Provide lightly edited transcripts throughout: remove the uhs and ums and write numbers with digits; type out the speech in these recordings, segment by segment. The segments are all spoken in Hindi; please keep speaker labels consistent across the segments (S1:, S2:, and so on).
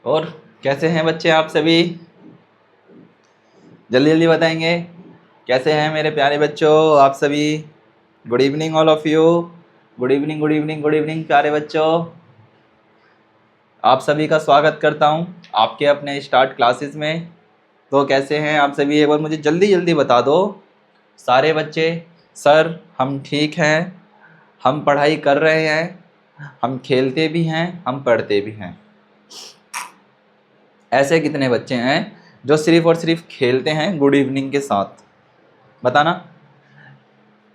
S1: और कैसे हैं बच्चे आप सभी? जल्दी जल्दी बताएंगे कैसे हैं मेरे प्यारे बच्चों आप सभी। Good evening all of you. Good evening good evening good evening प्यारे बच्चों। आप सभी का स्वागत करता हूं आपके अपने स्टार्ट क्लासेस में। तो कैसे हैं आप सभी, एक बार मुझे जल्दी जल्दी बता दो सारे बच्चे। सर हम ठीक हैं, हम पढ़ाई कर रहे हैं, हम खेलते भी हैं, हम पढ़ते भी हैं। ऐसे कितने बच्चे हैं जो सिर्फ और सिर्फ खेलते हैं गुड इवनिंग के साथ? बताना,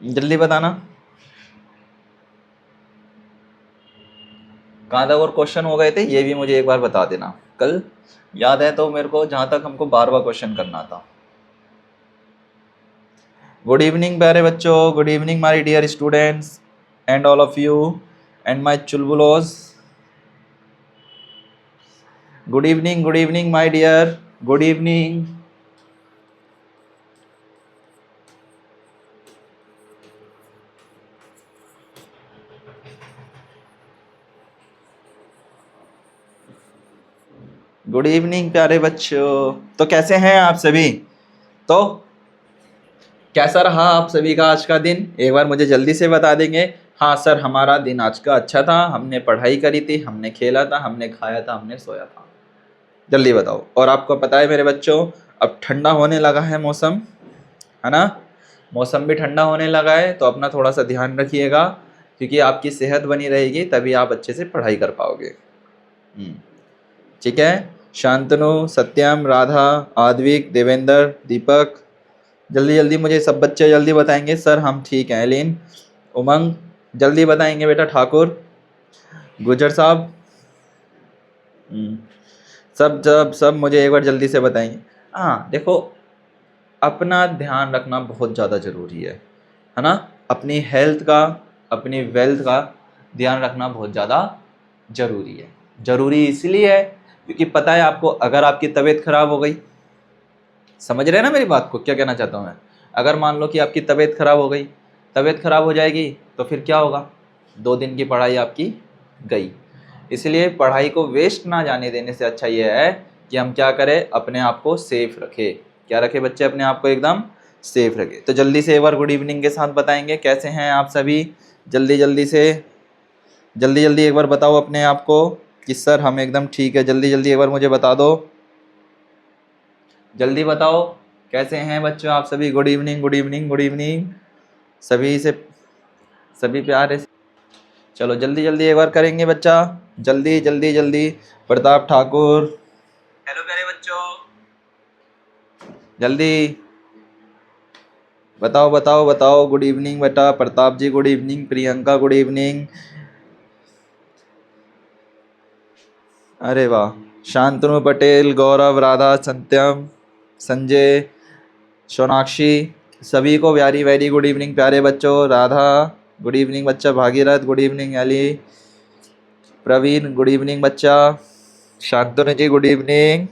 S1: जल्दी बताना। कहाँ तक और क्वेश्चन हो गए थे ये भी मुझे एक बार बता देना। कल याद है तो मेरे को, जहाँ तक हमको 12वां क्वेश्चन करना था। गुड इवनिंग प्यारे बच्चों, good evening my dear students and all of you and my चुलबुलोज। Good evening my dear, good evening. Good evening प्यारे बच्चों। तो कैसे हैं आप सभी? तो कैसा रहा आप सभी का आज का दिन, एक बार मुझे जल्दी से बता देंगे। हाँ सर हमारा दिन आज का अच्छा था, हमने पढ़ाई करी थी, हमने खेला था, हमने खाया था, हमने सोया था। जल्दी बताओ। और आपको पता है मेरे बच्चों, अब ठंडा होने लगा है मौसम, है ना? मौसम भी ठंडा होने लगा है, तो अपना थोड़ा सा ध्यान रखिएगा, क्योंकि आपकी सेहत बनी रहेगी तभी आप अच्छे से पढ़ाई कर पाओगे। ठीक है। शांतनु, सत्यम, राधा, आद्विक, देवेंद्र, दीपक, जल्दी जल्दी मुझे सब बच्चे जल्दी बताएंगे। सर हम ठीक हैं। एलिन, उमंग, जल्दी बताएंगे बेटा। ठाकुर, गुजर साहब, सब सब सब मुझे एक बार जल्दी से बताएंगे। हाँ देखो, अपना ध्यान रखना बहुत ज़्यादा ज़रूरी है ना? अपनी हेल्थ का, अपनी वेल्थ का ध्यान रखना बहुत ज़्यादा ज़रूरी है। ज़रूरी इसलिए है क्योंकि पता है आपको, अगर आपकी तबीयत खराब हो गई, समझ रहे हैं ना मेरी बात को, क्या कहना चाहता हूँ मैं? अगर मान लो कि आपकी तबीयत खराब हो गई, तबीयत खराब हो जाएगी तो फिर क्या होगा? 2 दिन की पढ़ाई आपकी गई। इसलिए पढ़ाई को वेस्ट ना जाने देने से अच्छा ये है कि हम क्या करें, अपने आप को सेफ रखें। क्या रखें बच्चे? अपने आप को एकदम सेफ रखें। तो जल्दी से एक बार गुड इवनिंग के साथ बताएंगे कैसे हैं आप सभी। जल्दी जल्दी से, जल्दी जल्दी एक बार बताओ अपने आप को कि सर हम एकदम ठीक है। जल्दी जल्दी एक बार मुझे बता दो, जल्दी बताओ कैसे हैं बच्चों आप सभी। Good evening good evening good evening सभी से, सभी प्यारे से। चलो जल्दी जल्दी एक बार करेंगे बच्चा, जल्दी जल्दी जल्दी। प्रताप ठाकुर, हेलो प्यारे बच्चों, जल्दी बताओ बताओ बताओ। गुड इवनिंग बेटा। Pratap ji good evening. Priyanka good evening. अरे वाह। शांतनु पटेल, गौरव, राधा, सत्यम, संजय, सोनाक्षी, सभी को वेरी वेरी गुड इवनिंग प्यारे बच्चों। राधा गुड इवनिंग बच्चा। Bhagirath good evening. Ali, Praveen good evening बच्चा। Shantanu ji good evening.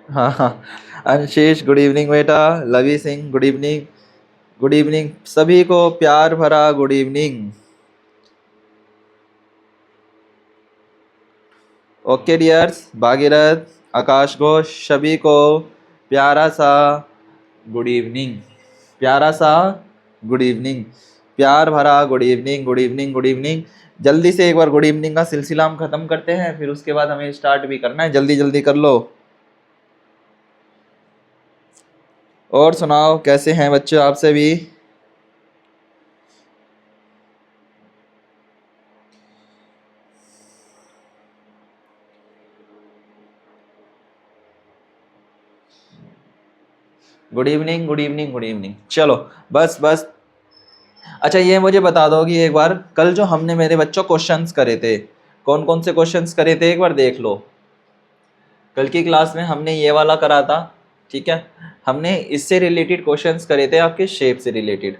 S1: हाँ हाँ। अंशेष गुड इवनिंग बेटा। Lavi Singh good evening. Good evening सभी को, प्यार भरा good evening. Okay dears, Bhagirath, Akash Ghosh, सभी को प्यारा सा गुड इवनिंग, प्यारा सा गुड इवनिंग, प्यार भरा good evening good evening good evening. जल्दी से एक बार गुड इवनिंग का सिलसिला हम ख़त्म करते हैं, फिर उसके बाद हमें स्टार्ट भी करना है। जल्दी जल्दी कर लो। और सुनाओ कैसे हैं बच्चे आप सभी? Good evening good evening good evening. चलो बस बस। अच्छा ये मुझे बता दो कि एक बार कल जो हमने मेरे बच्चों क्वेश्चंस करे थे, कौन कौन से क्वेश्चंस करे थे एक बार देख लो। कल की क्लास में हमने ये वाला करा था, ठीक है? हमने इससे रिलेटेड क्वेश्चंस करे थे, आपके शेप से रिलेटेड।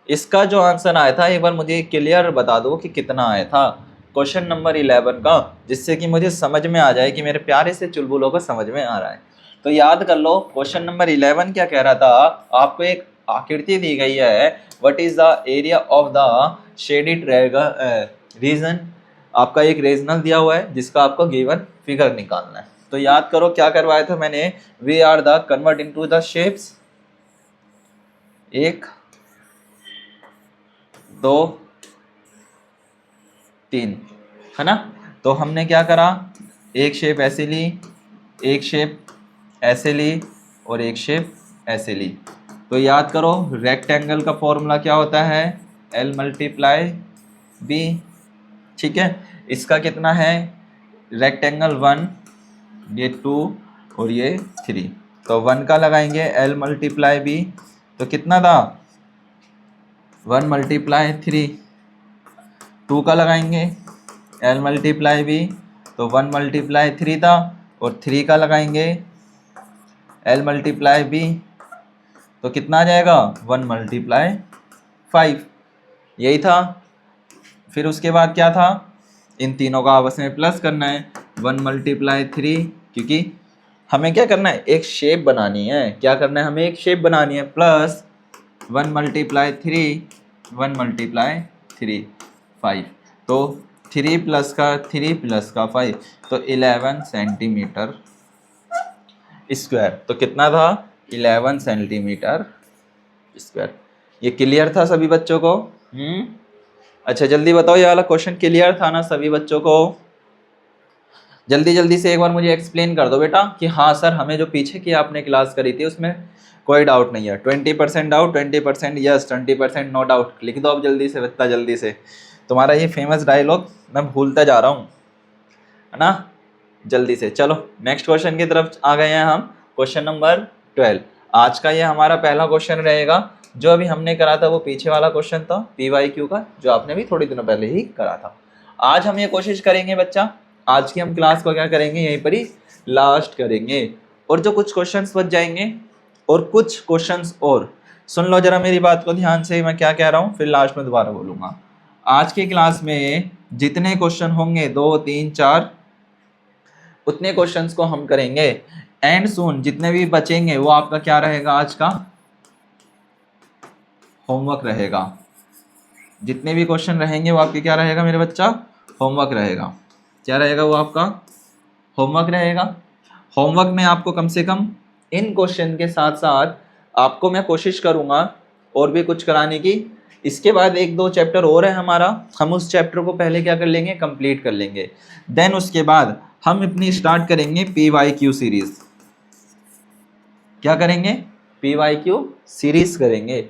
S1: इसका जो आंसर आया था एक बार मुझे क्लियर बता दो कि कितना आया था क्वेश्चन नंबर 11 का, जिससे कि मुझे समझ में आ जाए कि मेरे प्यारे से चुलबुलों को समझ में आ रहा है। तो याद कर लो क्वेश्चन नंबर 11 क्या कह रहा था। आपको एक आकृति दी गई है, what is the area of the shaded region, आपका एक रीजनल दिया हुआ है जिसका आपको गिवन फिगर निकालना है। तो याद करो क्या करवाया था मैंने, we are the convert into the shapes, 1 2 3, है ना। तो हमने क्या करा, एक शेप ऐसे ली, एक शेप ऐसे ली और एक शेप ऐसे ली। तो याद करो रेक्टेंगल का फॉर्मूला क्या होता है, L × B, ठीक है। इसका कितना है, रेक्टेंगल 1, ये 2 और ये 3, तो 1 का लगाएंगे L × B, तो कितना था 1 × 3, 2 का लगाएंगे L × B, तो 1 × 3 था, और 3 का लगाएंगे L × B, तो कितना आ जाएगा 1 × 5, यही था। फिर उसके बाद क्या था, इन तीनों का आपस में प्लस करना है, 1 × 3, क्योंकि हमें क्या करना है, एक शेप बनानी है, क्या करना है हमें, एक शेप बनानी है, प्लस 1 × 3, 1 × 3 5, तो 3 + 3 + 5, तो 11 सेंटीमीटर स्क्वायर। तो कितना था 11 सेंटीमीटर स्क्वायर। ये क्लियर था सभी बच्चों को? अच्छा जल्दी बताओ, ये वाला क्वेश्चन क्लियर था ना सभी बच्चों को? जल्दी जल्दी से एक बार मुझे एक्सप्लेन कर दो बेटा कि हाँ सर हमें जो पीछे की आपने क्लास करी थी उसमें कोई डाउट नहीं है। 20% डाउट, 20% यस, 20% नो डाउट। लिख दो अब जल्दी से, बता जल्दी से। तुम्हारा ये फेमस डायलॉग मैं भूलता जा रहा हूँ, है ना। जल्दी से चलो नेक्स्ट क्वेश्चन की तरफ आ गए हैं हम। क्वेश्चन नंबर 12 आज का ये हमारा पहला क्वेश्चन रहेगा। जो अभी हमने करा था वो पीछे वाला क्वेश्चन था PYQ का, जो आपने भी थोड़ी दिनों पहले ही करा था। आज हम ये कोशिश करेंगे बच्चा, आज की हम क्लास को क्या करेंगे, यहीं पर ही लास्ट करेंगे। और जो कुछ क्वेश्चंस बच जाएंगे और कुछ क्वेश्चंस और, सुन लो जरा मेरी बात को ध्यान से, मैं क्या कह रहा हूँ फिर लास्ट में दोबारा बोलूँगा। आज की क्लास में जितने क्वेश्चन होंगे 2 3 4 उतने क्वेश्चंस को हम करेंगे। एंड सून जितने भी बचेंगे वो आपका क्या रहेगा, आज का होमवर्क रहेगा। जितने भी क्वेश्चन रहेंगे वो आपके क्या रहेगा मेरे बच्चा, होमवर्क रहेगा। क्या रहेगा वो आपका होमवर्क रहेगा। होमवर्क में आपको कम से कम इन क्वेश्चन के साथ साथ आपको मैं कोशिश करूंगा और भी कुछ कराने की। इसके बाद 1-2 चैप्टर और है हमारा, हम उस चैप्टर को पहले क्या कर लेंगे, कंप्लीट कर लेंगे। देन उसके बाद हम अपनी स्टार्ट करेंगे PYQ सीरीज। क्या करेंगे, PYQ सीरीज करेंगे।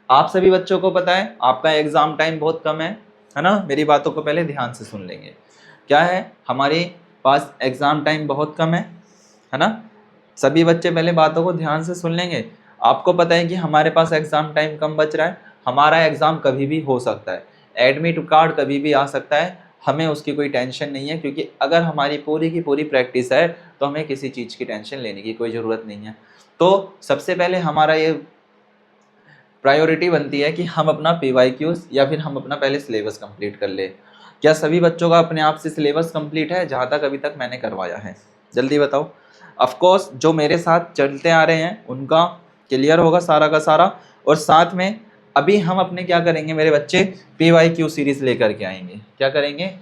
S1: आप सभी बच्चों को पता है आपका एग्जाम टाइम बहुत कम है ना। मेरी बातों को पहले ध्यान से सुन लेंगे। क्या है, हमारे पास एग्जाम टाइम बहुत कम है ना। सभी बच्चे पहले बातों को ध्यान से सुन लेंगे। आपको पता है कि हमारे पास एग्जाम टाइम कम बच रहा है, हमारा एग्जाम कभी भी हो सकता है, एडमिट कार्ड कभी भी आ सकता है, हमें उसकी कोई टेंशन नहीं है। क्योंकि अगर हमारी पूरी की पूरी प्रैक्टिस है तो हमें किसी चीज़ की टेंशन लेने की कोई ज़रूरत नहीं है। तो सबसे पहले हमारा ये प्रायोरिटी बनती है कि हम अपना PYQ या फिर हम अपना पहले सिलेबस कंप्लीट कर ले। क्या सभी बच्चों का अपने आप से सिलेबस कंप्लीट है, जहाँ तक अभी तक मैंने करवाया है? जल्दी बताओ। ऑफ कोर्स जो मेरे साथ चलते आ रहे हैं उनका क्लियर होगा सारा का सारा। और साथ में अभी हम अपने क्या करेंगे मेरे बच्चे, PYQ सीरीज लेकर के आएंगे। क्या करेंगे,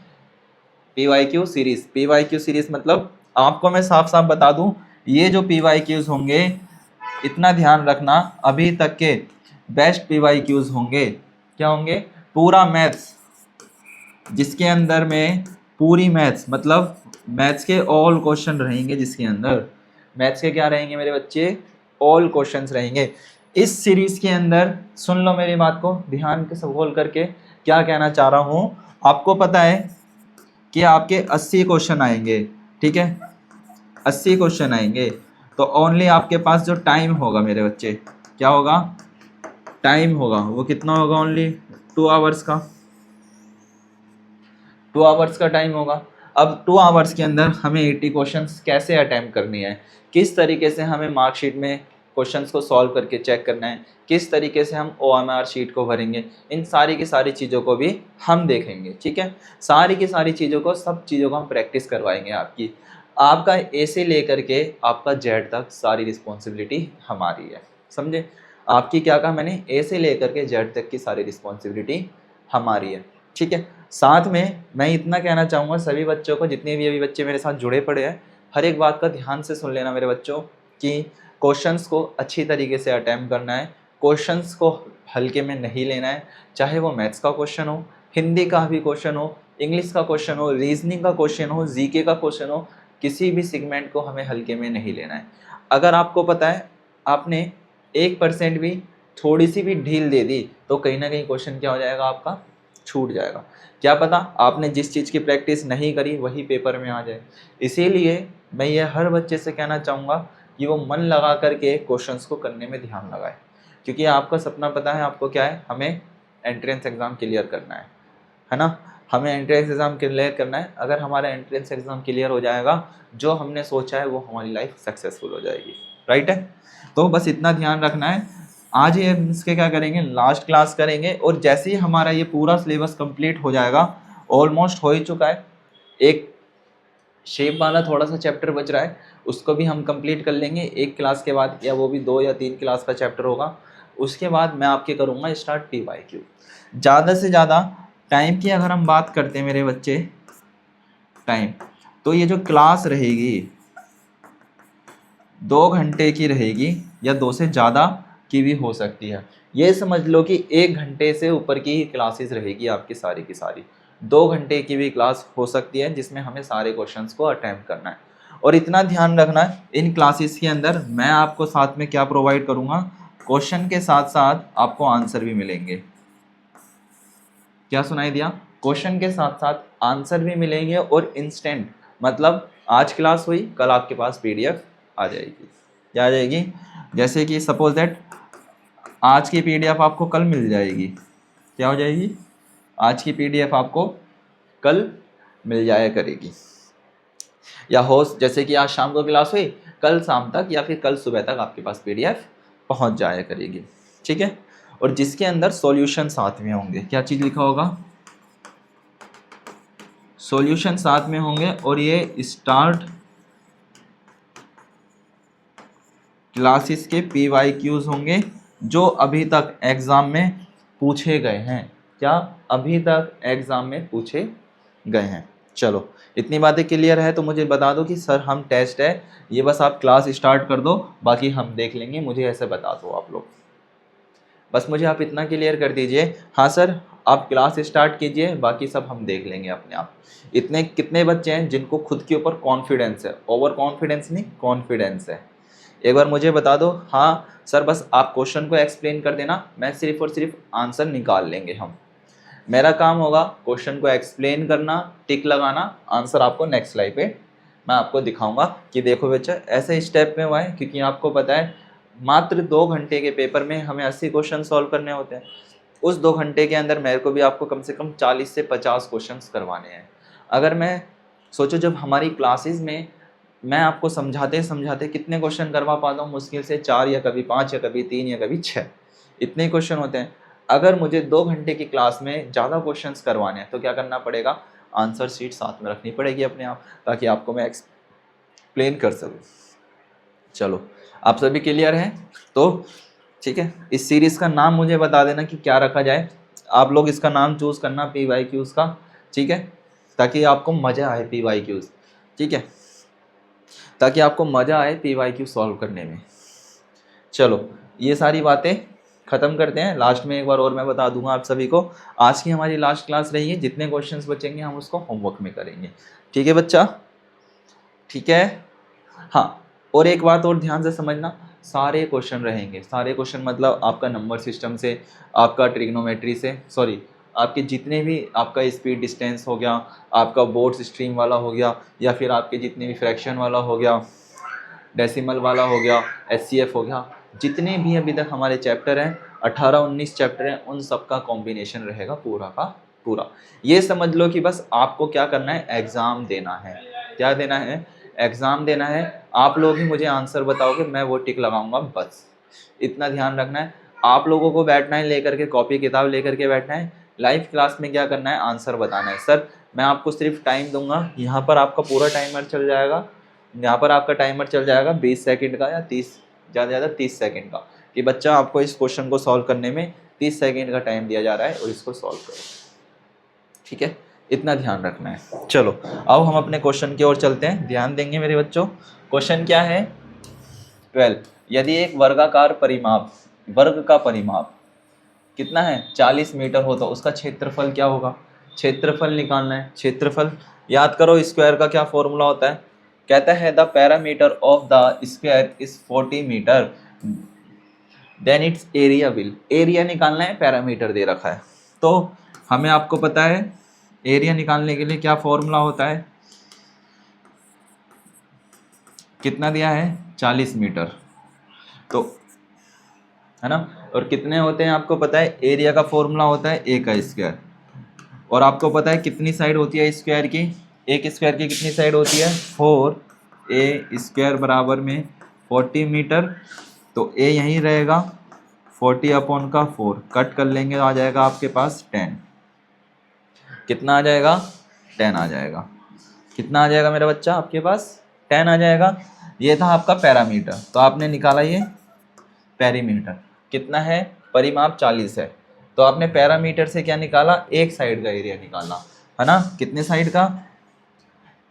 S1: PYQ सीरीज। PYQ सीरीज मतलब आपको मैं साफ साफ बता दूं, ये जो PYQs होंगे इतना ध्यान रखना, अभी तक के बेस्ट PYQs होंगे। क्या होंगे, पूरा मैथ्स जिसके अंदर में पूरी मैथ्स मतलब मैथ्स के ऑल क्वेश्चन रहेंगे, जिसके अंदर मैथ्स के क्या रहेंगे मेरे बच्चे, ऑल क्वेश्चंस रहेंगे इस सीरीज के अंदर। सुन लो मेरी बात को ध्यान के सब खोल करके, क्या कहना चाह रहा हूँ। आपको पता है कि आपके 80 क्वेश्चन आएंगे, ठीक है, 80 क्वेश्चन आएंगे। तो ओनली आपके पास जो टाइम होगा मेरे बच्चे, क्या होगा, टाइम होगा, वो कितना होगा, ओनली 2 आवर्स का। 2 आवर्स का टाइम होगा। अब 2 आवर्स के अंदर हमें 80 क्वेश्चंस कैसे अटैम्प्ट करनी है, किस तरीके से हमें मार्कशीट में क्वेश्चंस को सॉल्व करके चेक करना है, किस तरीके से हम OMR शीट को भरेंगे, इन सारी की सारी चीज़ों को भी हम देखेंगे, ठीक है। सारी की सारी चीज़ों को, सब चीज़ों को हम प्रैक्टिस करवाएंगे आपकी। आपका A से लेकर के आपका Z तक सारी रिस्पॉन्सिबिलिटी हमारी है, समझे। आपकी क्या कहा मैंने, ए से लेकर के जेड तक की सारी रिस्पॉन्सिबिलिटी हमारी है, ठीक है। साथ में मैं इतना कहना चाहूँगा सभी बच्चों को, जितने भी अभी बच्चे मेरे साथ जुड़े पड़े हैं, हर एक बात का ध्यान से सुन लेना मेरे बच्चों, कि क्वेश्चंस को अच्छी तरीके से अटेम्प्ट करना है, क्वेश्चंस को हल्के में नहीं लेना है, चाहे वो मैथ्स का क्वेश्चन हो, हिंदी का भी क्वेश्चन हो, इंग्लिश का क्वेश्चन हो, रीजनिंग का क्वेश्चन हो, जीके का क्वेश्चन हो, किसी भी सेगमेंट को हमें हल्के में नहीं लेना है। अगर आपको पता है आपने 1% भी थोड़ी सी भी ढील दे दी तो कहीं ना कहीं क्वेश्चन क्या हो जाएगा, आपका छूट जाएगा। क्या पता आपने जिस चीज़ की प्रैक्टिस नहीं करी वही पेपर में आ जाए। इसीलिए मैं ये हर बच्चे से कहना चाहूँगा कि वो मन लगा करके क्वेश्चंस को करने में ध्यान लगाए, क्योंकि आपका सपना पता है आपको क्या है, हमें एंट्रेंस एग्ज़ाम क्लियर करना है ना। हमें एंट्रेंस एग्ज़ाम क्लियर करना है। अगर हमारा एंट्रेंस एग्ज़ाम क्लियर हो जाएगा, जो हमने सोचा है वो हमारी लाइफ सक्सेसफुल हो जाएगी, राइट है। तो बस इतना ध्यान रखना है। आज ये इसके क्या करेंगे, लास्ट क्लास करेंगे, और जैसे ही हमारा ये पूरा सिलेबस कंप्लीट हो जाएगा, ऑलमोस्ट हो ही चुका है, एक शेप वाला थोड़ा सा चैप्टर बच रहा है, उसको भी हम कंप्लीट कर लेंगे एक क्लास के बाद, या वो भी 2 या 3 क्लास का चैप्टर होगा। उसके बाद मैं आपके करूँगा स्टार्ट PYQ। ज़्यादा से ज़्यादा टाइम की अगर हम बात करते हैं मेरे बच्चे, टाइम, तो ये जो क्लास रहेगी 2 घंटे की रहेगी, या 2 से ज़्यादा की भी हो सकती है। ये समझ लो कि 1 घंटे से ऊपर की ही क्लासेस रहेगी आपकी सारी की सारी। 2 घंटे की भी क्लास हो सकती है जिसमें हमें सारे क्वेश्चंस को अटेम्प्ट करना है। और इतना ध्यान रखना है, इन क्लासेस के अंदर मैं आपको साथ में क्या प्रोवाइड करूँगा, क्वेश्चन के साथ साथ आपको आंसर भी मिलेंगे। क्या सुनाई दिया, क्वेश्चन के साथ साथ आंसर भी मिलेंगे, और इंस्टेंट, मतलब आज क्लास हुई कल आपके पास PDF आ जाएगी। क्या आ जाएगी, जैसे कि सपोज दैट आज की PDF आपको कल मिल जाएगी। क्या हो जाएगी, आज की PDF आपको कल मिल जाया करेगी। या हो जैसे कि आज शाम को क्लास हुई, कल शाम तक या फिर कल सुबह तक आपके पास PDF पहुंच जाया करेगी, ठीक है। और जिसके अंदर सॉल्यूशन साथ में होंगे, क्या चीज़ लिखा होगा, सॉल्यूशन साथ में होंगे, और ये स्टार्ट क्लासेस के PYQs होंगे जो अभी तक एग्ज़ाम में पूछे गए हैं। क्या अभी तक एग्ज़ाम में पूछे गए हैं। चलो इतनी बातें क्लियर है तो मुझे बता दो कि सर हम टेस्ट है, ये बस आप क्लास स्टार्ट कर दो, बाकी हम देख लेंगे, मुझे ऐसे बता दो आप लोग। बस मुझे आप इतना क्लियर कर दीजिए, हाँ सर आप क्लास स्टार्ट कीजिए, बाकी सब हम देख लेंगे अपने आप। इतने कितने बच्चे हैं जिनको खुद के ऊपर कॉन्फिडेंस है, ओवर कॉन्फिडेंस नहीं, कॉन्फिडेंस है। एक बार मुझे बता दो, हाँ सर बस आप क्वेश्चन को एक्सप्लेन कर देना, मैं सिर्फ और सिर्फ आंसर निकाल लेंगे हम। मेरा काम होगा क्वेश्चन को एक्सप्लेन करना, टिक लगाना, आंसर आपको नेक्स्ट स्लाइड पे मैं आपको दिखाऊंगा कि देखो बच्चा ऐसे स्टेप में हुआ है, क्योंकि आपको पता है मात्र 2 घंटे के पेपर में हमें 80 क्वेश्चन सॉल्व करने होते हैं। उस 2 घंटे के अंदर मेरे को भी आपको कम से कम 40 से 50 क्वेश्चन करवाने हैं। अगर मैं सोचो जब हमारी क्लासेस में मैं आपको समझाते समझाते कितने क्वेश्चन करवा पाता हूँ, मुश्किल से 4 या कभी 5 या कभी 3 या कभी 6, इतने क्वेश्चन होते हैं। अगर मुझे 2 घंटे की क्लास में ज़्यादा क्वेश्चंस करवाने हैं तो क्या करना पड़ेगा, आंसर शीट साथ में रखनी पड़ेगी अपने आप, ताकि आपको मैं एक्सप्लेन कर सकूँ। चलो आप सभी क्लियर हैं तो ठीक है। इस सीरीज़ का नाम मुझे बता देना कि क्या रखा जाए, आप लोग इसका नाम चूज़ करना PYQs का, ठीक है, ताकि आपको मज़ा आए PYQs, ठीक है, ताकि आपको मज़ा आए PYQ सॉल्व करने में। चलो ये सारी बातें ख़त्म करते हैं। लास्ट में एक बार और मैं बता दूंगा आप सभी को, आज की हमारी लास्ट क्लास रही है, जितने क्वेश्चंस बचेंगे हम उसको होमवर्क में करेंगे, ठीक है बच्चा, ठीक है। हाँ और एक बात और ध्यान से समझना, सारे क्वेश्चन रहेंगे, सारे क्वेश्चन मतलब आपका नंबर सिस्टम से, आपका ट्रिग्नोमेट्री से, सॉरी आपके जितने भी, आपका स्पीड डिस्टेंस हो गया, आपका बोर्ड स्ट्रीम वाला हो गया, या फिर आपके जितने भी फ्रैक्शन वाला हो गया, डेसिमल वाला हो गया, HCF हो गया, जितने भी अभी तक हमारे चैप्टर हैं 18-19 चैप्टर हैं, उन सब का कॉम्बिनेशन रहेगा पूरा का पूरा। ये समझ लो कि बस आपको क्या करना है, एग्ज़ाम देना है। क्या देना है, एग्ज़ाम देना है। आप लोग ही मुझे आंसर बताओगे, मैं वो टिक लगाऊंगा, बस इतना ध्यान रखना है। आप लोगों को बैठना है लेकर के, कॉपी किताब लेकर के बैठना है, लाइव क्लास में क्या करना है, आंसर बताना है। सर मैं आपको सिर्फ टाइम दूंगा, यहाँ पर आपका पूरा टाइमर चल जाएगा, यहाँ पर आपका टाइमर चल जाएगा 20 सेकंड का या 30, ज़्यादा से ज़्यादा 30 सेकंड का, कि बच्चा आपको इस क्वेश्चन को सॉल्व करने में 30 सेकेंड का टाइम दिया जा रहा है और इसको सॉल्व करो, ठीक है, इतना ध्यान रखना है। चलो अब हम अपने क्वेश्चन की ओर चलते हैं, ध्यान देंगे मेरे बच्चों। क्वेश्चन क्या है? 12, यदि एक वर्गाकार परिमाप, वर्ग का परिमाप कितना है 40 मीटर हो तो उसका क्षेत्रफल क्या होगा? क्षेत्रफल निकालना है। क्षेत्रफल याद करो, स्क्वायर का क्या फॉर्मूला होता है? कहता है the parameter of the square is 40 metre, then its area will, area निकालना है, पैरामीटर दे रखा है। तो हमें आपको पता है एरिया निकालने के लिए क्या फॉर्मूला होता है, कितना दिया है 40 मीटर, तो है ना, और कितने होते हैं आपको पता है, एरिया का फॉर्मूला होता है ए का स्क्वायर, और आपको पता है कितनी साइड होती है स्क्वायर की, एक स्क्वायर की कितनी साइड होती है 4, ए स्क्वायर बराबर में 40 मीटर, तो ए यहीं रहेगा, 40 अपॉन का 4 कट कर लेंगे तो आ जाएगा आपके पास 10, कितना आ जाएगा 10 आ जाएगा, कितना आ जाएगा मेरा बच्चा आपके पास 10 आ जाएगा। ये था आपका पैरामीटर, तो आपने निकाला ये पेरीमीटर, कितना है परिमाप 40 है, तो आपने पैरामीटर से क्या निकाला, एक साइड का एरिया निकाला, है ना, कितने साइड का,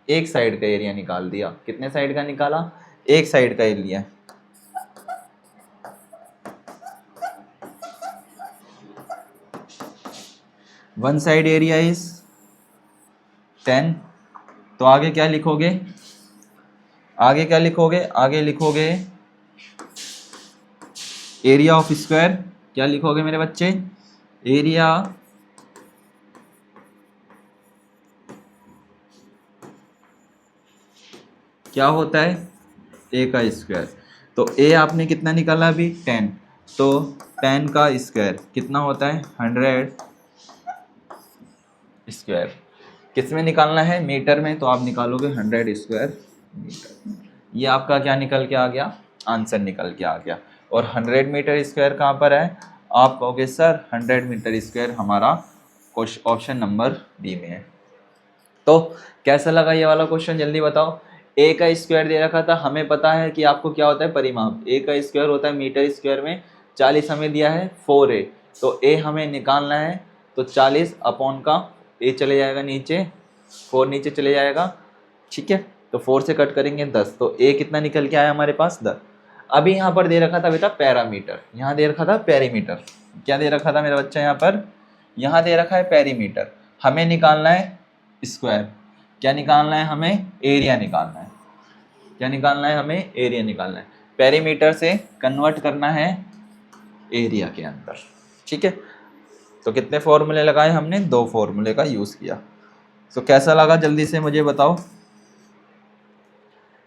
S1: एक साइड का एरिया निकाल दिया, कितने साइड का निकाला, एक साइड का area, one side area is 10, तो आगे क्या लिखोगे, आगे क्या लिखोगे, आगे लिखोगे एरिया ऑफ स्क्वायर, क्या लिखोगे मेरे बच्चे, एरिया क्या होता है ए का स्क्वायर, तो ए आपने कितना निकाला अभी 10, तो 10 का स्क्वायर कितना होता है 100 स्क्वायर, किस में निकालना है मीटर में, तो आप निकालोगे 100 स्क्वायर मीटर, ये आपका क्या निकल के आ गया, आंसर निकल के आ गया। और 100 मीटर स्क्वायर कहाँ पर है, आप कहोगे सर 100 मीटर स्क्वायर हमारा ऑप्शन नंबर बी में है। तो कैसा लगा ये वाला क्वेश्चन जल्दी बताओ। ए का स्क्वायर दे रखा था, हमें पता है कि आपको क्या होता है परिमाप, ए का स्क्वायर होता है मीटर स्क्वायर में, 40 हमें दिया है 4a, तो ए हमें निकालना है, तो 40 अपॉन का ए चले जाएगा नीचे, 4 नीचे चले जाएगा, ठीक है, तो 4 से कट करेंगे 10, तो ए कितना निकल के आया हमारे पास 10। अभी यहाँ पर दे रखा था बेटा पैरामीटर, यहाँ दे रखा था पेरीमीटर, क्या दे रखा था मेरा बच्चा यहाँ पर, यहाँ दे रखा है पेरीमीटर, हमें निकालना है स्क्वायर, क्या निकालना है हमें, एरिया निकालना है, क्या निकालना है हमें, एरिया निकालना है, पेरीमीटर से कन्वर्ट करना है एरिया के अंदर, ठीक है। तो कितने फॉर्मूले लगाए हमने, 2 फॉर्मूले का यूज़ किया। तो कैसा लगा जल्दी से मुझे बताओ।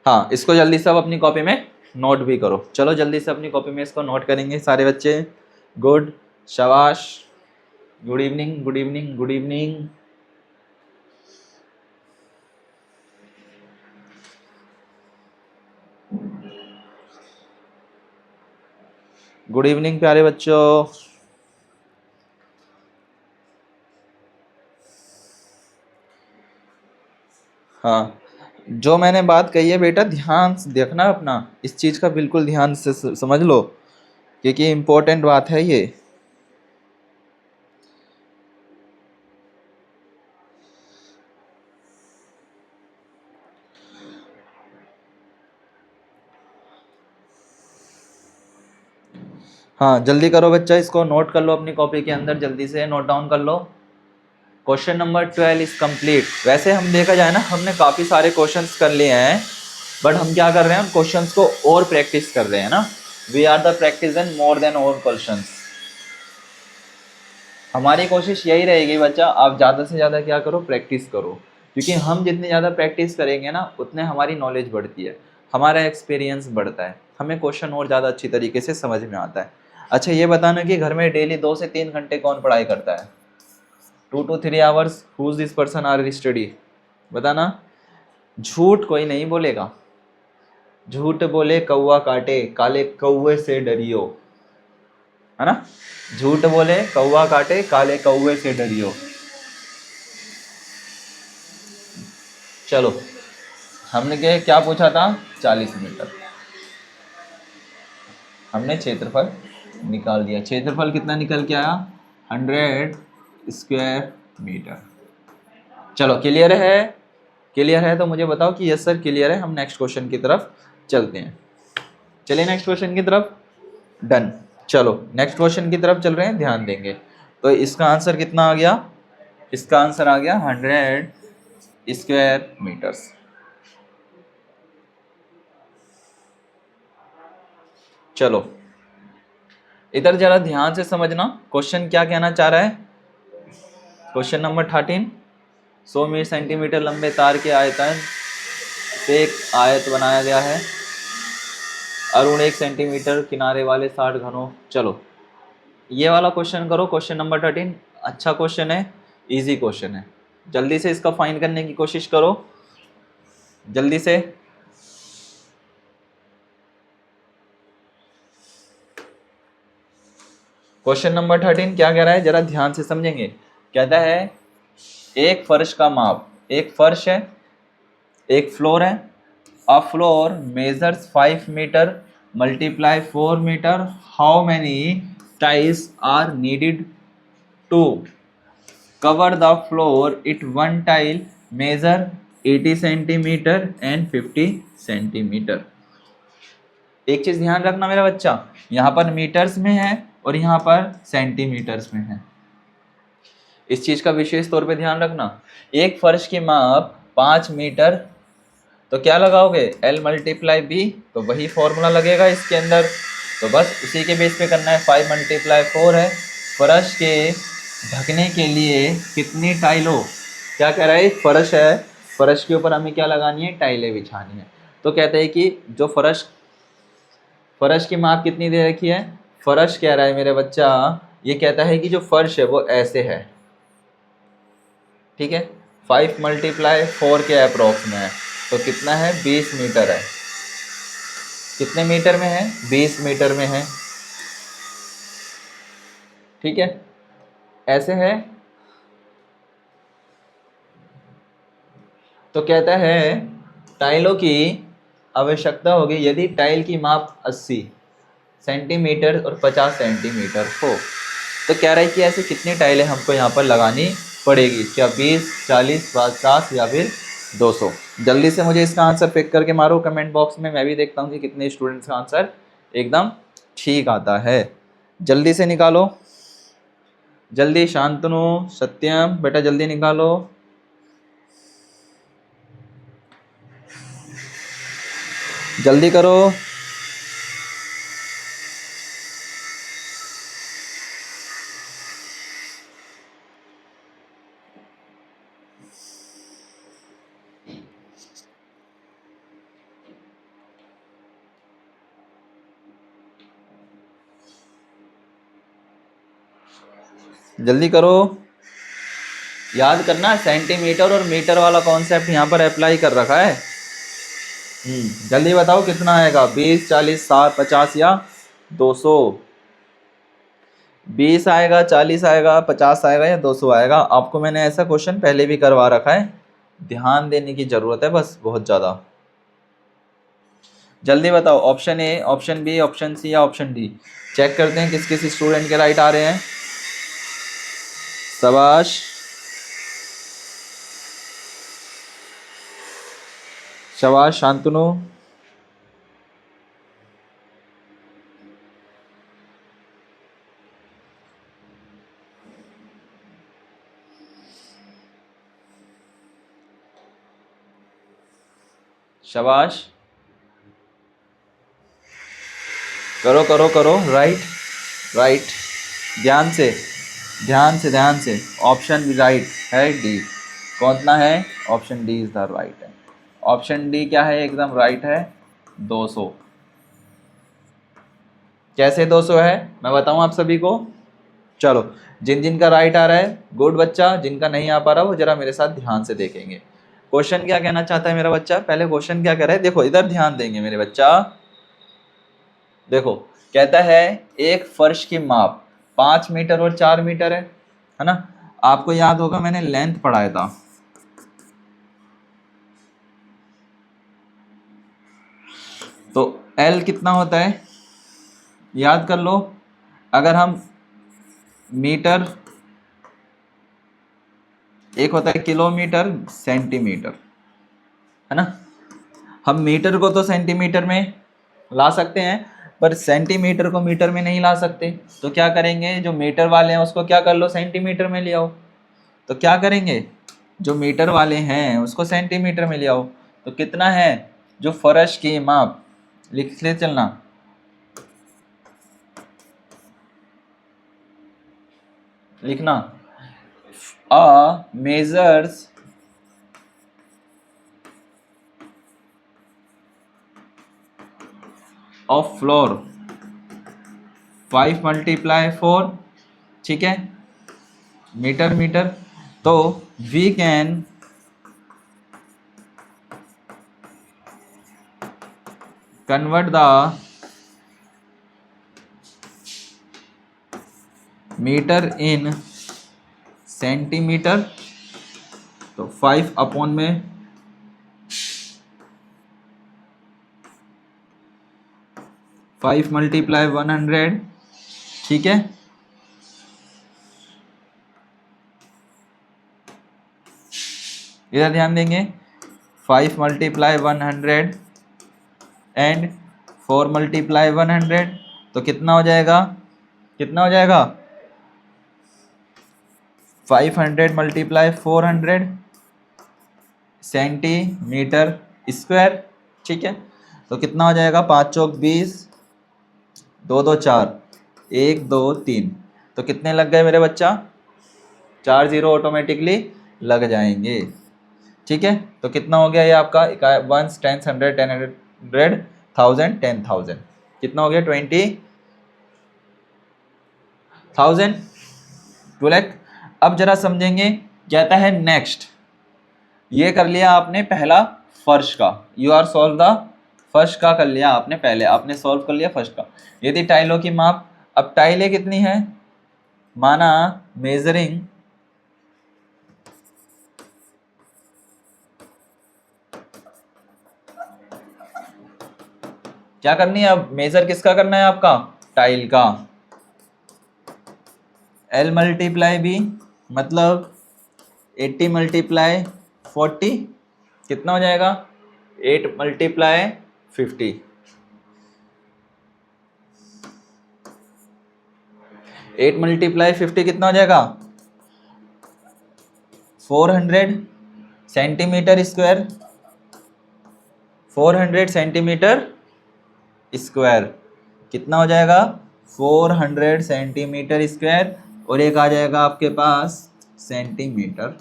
S1: हाँ, इसको जल्दी से अब अपनी कॉपी में नोट भी करो, चलो जल्दी से अपनी कॉपी में इसको नोट करेंगे सारे बच्चे। गुड, शाबाश, good evening, good evening, good evening. Good evening प्यारे बच्चों। हाँ, जो मैंने बात कही है बेटा ध्यान से देखना अपना, इस चीज़ का बिल्कुल ध्यान से समझ लो, क्योंकि इम्पोर्टेंट बात है ये। हाँ जल्दी करो बच्चा, इसको नोट कर लो अपनी कॉपी के अंदर, जल्दी से नोट डाउन कर लो। Question number 12 is complete. वैसे हम देखा जाए ना, हमने काफ़ी सारे क्वेश्चंस कर लिए हैं, बट हम क्या कर रहे हैं, हम क्वेश्चंस को और प्रैक्टिस कर रहे हैं ना, we are the practice and more than और क्वेश्चंस। हमारी कोशिश यही रहेगी बच्चा, आप ज़्यादा से ज़्यादा क्या करो, प्रैक्टिस करो, क्योंकि हम जितनी ज़्यादा प्रैक्टिस करेंगे ना उतने हमारी नॉलेज बढ़ती है, हमारा एक्सपीरियंस बढ़ता है, हमें क्वेश्चन और ज़्यादा अच्छी तरीके से समझ में आता है। अच्छा ये बताना कि घर में डेली 2 से 3 घंटे कौन पढ़ाई करता है, 2 to 3 hours, who's this person are study, बताना। झूठ कोई नहीं बोलेगा, झूठ बोले कौवा काटे, काले कौवे से डरियो, है ना, झूठ बोले कौवा काटे, काले कौवे से डरियो। चलो हमने क्या पूछा था, 40 मीटर। हमने क्षेत्रफल निकाल दिया। क्षेत्रफल कितना निकल के आया? 100 स्क्वायर मीटर। चलो क्लियर है? क्लियर है तो मुझे बताओ कि यस सर क्लियर है। हम नेक्स्ट क्वेश्चन की तरफ चलते हैं। चलिए नेक्स्ट क्वेश्चन की तरफ। डन। चलो नेक्स्ट क्वेश्चन की तरफ चल रहे हैं, ध्यान देंगे। तो इसका आंसर कितना आ गया? इसका आंसर आ गया 100 स्क्वायर मीटर्स। चलो इधर जरा ध्यान से समझना, क्वेश्चन क्या कहना चाह रहा है। क्वेश्चन नंबर 13, 100 सेंटीमीटर लंबे तार के आयतन से एक आयत बनाया गया है। अरुण 1 सेंटीमीटर किनारे वाले 60 घनों। चलो ये वाला क्वेश्चन करो, क्वेश्चन नंबर 13। अच्छा क्वेश्चन है, इजी क्वेश्चन है। जल्दी से इसका फाइंड करने की कोशिश करो, जल्दी से। क्वेश्चन नंबर 13 क्या कह रहा है, जरा ध्यान से समझेंगे। कहता है एक फर्श का माप, एक फर्श है, एक फ्लोर है। A floor measures 5 metre multiply 4 metre. How many tiles are needed to cover the floor? It one tile measure 80 centimetre and 50 centimetre. एक चीज ध्यान रखना मेरा बच्चा, यहाँ पर मीटर्स में है और यहाँ पर सेंटीमीटर्स में है। इस चीज का विशेष तौर पे ध्यान रखना। एक फर्श की माप 5 मीटर, तो क्या लगाओगे? L मल्टीप्लाई बी, तो वही फॉर्मूला लगेगा इसके अंदर। तो बस उसी के बेस पे करना है। 5 मल्टीप्लाई 4 है। फर्श के ढकने के लिए कितनी टाइलों, क्या कह रहा है, एक फर्श है, फर्श के ऊपर हमें क्या लगानी है? टाइलें बिछानी है। तो कहते हैं कि जो फर्श की माप कितनी दे रखी है? फर्श कह रहा है मेरे बच्चा, ये कहता है कि जो फर्श है वो ऐसे है, ठीक है। 5 मल्टीप्लाई 4 के अप्रोक्स में है, तो कितना है? 20 मीटर है। कितने मीटर में है? 20 मीटर में है, ठीक है। ऐसे है। तो कहता है टाइलों की आवश्यकता होगी यदि टाइल की माप 80 सेंटीमीटर और 50 सेंटीमीटर हो। तो कह रहा है कि ऐसे कितनी टाइलें हमको यहाँ पर लगानी पड़ेगी? क्या 20, 40, 50 या फिर 200? जल्दी से मुझे इसका आंसर पिक करके मारो कमेंट बॉक्स में, मैं भी देखता हूँ कि कितने स्टूडेंट्स का आंसर एकदम ठीक आता है। जल्दी से निकालो, जल्दी। शांतनु, सत्यम, बेटा जल्दी निकालो। जल्दी करो। जल्दी करो। याद करना सेंटीमीटर और मीटर वाला कॉन्सेप्ट यहाँ पर अप्लाई कर रखा है। जल्दी बताओ कितना आएगा? 20, 40, 60, 50 या 200? 20 आएगा, 40 आएगा, 50 आएगा या 200 आएगा? आपको मैंने ऐसा क्वेश्चन पहले भी करवा रखा है, ध्यान देने की जरूरत है बस बहुत ज़्यादा। जल्दी बताओ, option A, option B, option C या ऑप्शन डी? चेक करते हैं किस किस स्टूडेंट के राइट आ रहे हैं। शाबाश, शाबाश शांतनु। शाबाश, करो करो करो, राइट राइट। ध्यान से ध्यान से ध्यान से। ऑप्शन राइट है डी। कौन है? Option D is the right है। ऑप्शन डी क्या है? एकदम राइट है, 200। कैसे 200 है मैं बताऊं आप सभी को। चलो जिन जिन का राइट आ रहा है गुड बच्चा, जिनका नहीं आ पा रहा वो जरा मेरे साथ ध्यान से देखेंगे। क्वेश्चन क्या कहना चाहता है मेरा बच्चा? पहले क्वेश्चन क्या कह रहा है देखो, इधर ध्यान देंगे मेरे बच्चा। देखो कहता है एक फर्श की माप 5 मीटर और 4 मीटर है ना। आपको याद होगा मैंने लेंथ पढ़ाया था। तो L कितना होता है? याद कर लो, अगर हम मीटर, एक होता है किलोमीटर, सेंटीमीटर, है ना। हम मीटर को तो सेंटीमीटर में ला सकते हैं, पर सेंटीमीटर को मीटर में नहीं ला सकते। तो क्या करेंगे, जो मीटर वाले हैं उसको क्या कर लो, सेंटीमीटर में ले आओ। तो क्या करेंगे, जो मीटर वाले हैं उसको सेंटीमीटर में ले आओ। तो कितना है, जो फर्श की माप लिख ले चलना, लिखना, a measures of floor 5 multiply 4, ठीक है, मीटर मीटर। तो we can convert the metre in centimetre. तो 5 अपॉन में 5 मल्टीप्लाई 100, ठीक है। इधर ध्यान देंगे, 5 मल्टीप्लाई 100 एंड 4 मल्टीप्लाई 100, तो कितना हो जाएगा, कितना हो जाएगा, 500 मल्टीप्लाई 400 सेंटीमीटर स्क्वायर, ठीक है। तो कितना हो जाएगा, 5 चौक 20, 2 2 4, 1 2 3, तो कितने लग गए मेरे बच्चा, 4 जीरो ऑटोमेटिकली लग जाएंगे, ठीक है। तो कितना हो गया ये आपका, 1 10 100 10 100 1000 10,000, कितना हो गया, 20,000, 2 लाख। अब जरा समझेंगे, कहता है नेक्स्ट, ये कर लिया आपने पहला फर्श का, यू आर सॉल्व द फर्श का कर लिया आपने, पहले आपने सॉल्व कर लिया फर्श का। यदि टाइलों की माप, अब टाइलें कितनी है, माना मेजरिंग क्या करनी है, अब मेजर किसका करना है आपका, टाइल का। L मल्टीप्लाई बी, मतलब 80 मल्टीप्लाई 40, कितना हो जाएगा, 8 मल्टीप्लाई 50, 8 मल्टीप्लाई 50 कितना हो जाएगा, 400 सेंटीमीटर स्क्वायर, 400 सेंटीमीटर स्क्वायर, कितना हो जाएगा, 400 सेंटीमीटर स्क्वायर, और एक आ जाएगा आपके पास सेंटीमीटर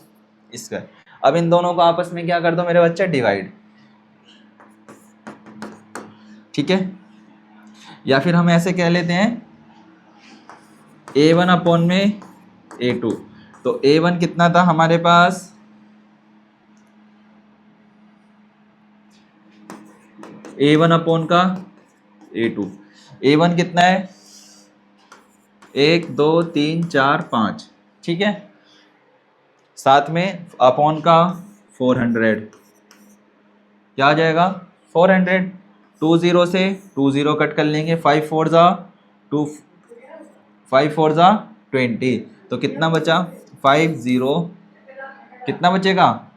S1: स्क्वायर। अब इन दोनों को आपस में क्या कर दो मेरे बच्चे, डिवाइड, ठीक है। या फिर हम ऐसे कह लेते हैं, A1 अपॉन में A2। तो A1 कितना था हमारे पास, A1 अपॉन का A2, A1 कितना है, 1 2 3 4 5, ठीक है, साथ में अपॉन का 400, क्या आ जाएगा, 400, 2 0 से 2 0 कट कर लेंगे, 5 4 जा 2, 5 4 जा 20, तो कितना बचा, 5 0, कितना बचेगा,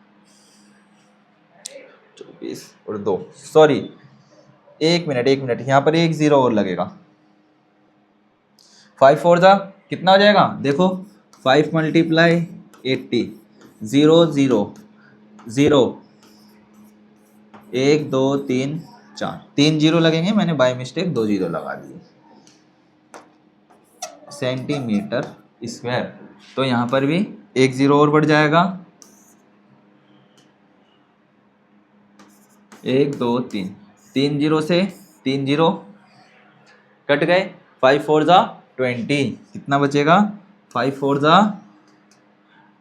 S1: 24 और 2, सॉरी एक मिनट, यहाँ पर एक 0 और लगेगा, 5 4 जा कितना हो जाएगा, देखो 5 मल्टीप्लाई 80, 0 0 0, 1 2 3 4, 3 0 लगेंगे, मैंने बाय मिस्टेक 2 0 लगा दिए, सेंटीमीटर स्क्वायर। तो यहाँ पर भी एक 0 और बढ़ जाएगा, 1 2 3, 3 0 से 3 0 कट गए, 5 4 जा 20, कितना बचेगा, 5 4 जा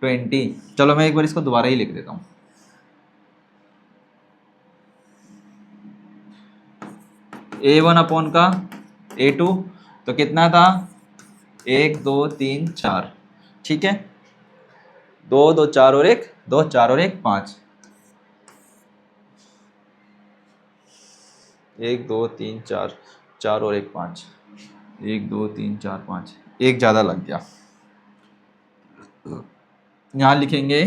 S1: 20। चलो मैं एक बार इसको दोबारा ही लिख देता हूँ, A1 अपॉन का A2, तो कितना था, 1 2 3 4, ठीक है, 2 2 4 और 1 2 4 और 1 5, 1 2 3 4 4 और 1 5, 1 2 3 4 5, एक ज़्यादा लग गया। यहाँ लिखेंगे